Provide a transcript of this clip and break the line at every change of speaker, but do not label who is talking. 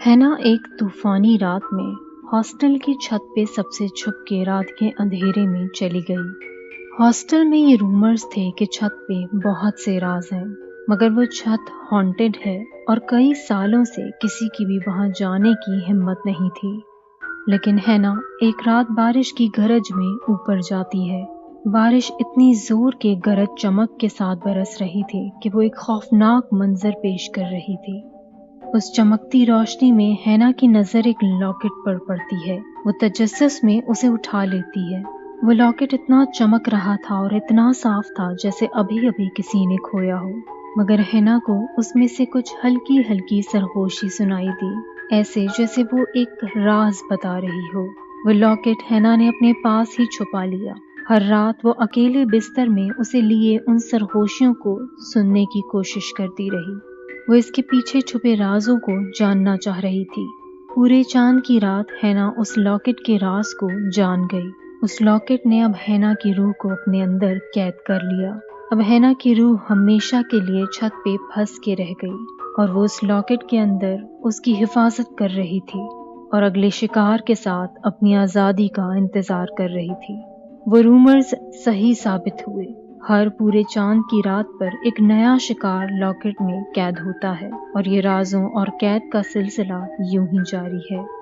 ہے نا ایک طوفانی رات میں ہاسٹل کی چھت پہ سب سے چھپ کے رات کے اندھیرے میں چلی گئی۔ ہاسٹل میں یہ رومرز تھے کہ چھت پہ بہت سے راز ہیں، مگر وہ چھت ہانٹڈ ہے اور کئی سالوں سے کسی کی بھی وہاں جانے کی ہمت نہیں تھی۔ لیکن ہے نا ایک رات بارش کی گرج میں اوپر جاتی ہے۔ بارش اتنی زور کے گرج چمک کے ساتھ برس رہی تھی کہ وہ ایک خوفناک منظر پیش کر رہی تھی۔ اس چمکتی روشنی میں ہینا کی نظر ایک لاکٹ پر پڑتی ہے۔ وہ تجسس میں اسے اٹھا لیتی ہے۔ وہ لاکٹ اتنا چمک رہا تھا اور اتنا صاف تھا جیسے ابھی ابھی کسی نے کھویا ہو، مگر ہینا کو اس میں سے کچھ ہلکی ہلکی سرگوشی سنائی دی، ایسے جیسے وہ ایک راز بتا رہی ہو۔ وہ لاکٹ ہینا نے اپنے پاس ہی چھپا لیا۔ ہر رات وہ اکیلے بستر میں اسے لیے ان سرگوشیوں کو سننے کی کوشش کرتی رہی۔ وہ اس کے پیچھے چھپے رازوں کو جاننا چاہ رہی تھی۔ پورے چاند کی رات ہینا اس لاکٹ کے راز کو جان گئی۔ اس لاکٹ نے اب ہینا کی روح کو اپنے اندر قید کر لیا۔ اب ہینا کی روح ہمیشہ کے لیے چھت پہ پھنس کے رہ گئی اور وہ اس لاکٹ کے اندر اس کی حفاظت کر رہی تھی اور اگلے شکار کے ساتھ اپنی آزادی کا انتظار کر رہی تھی۔ وہ رومرز صحیح ثابت ہوئے۔ ہر پورے چاند کی رات پر ایک نیا شکار لاکٹ میں قید ہوتا ہے اور یہ رازوں اور قید کا سلسلہ یوں ہی جاری ہے۔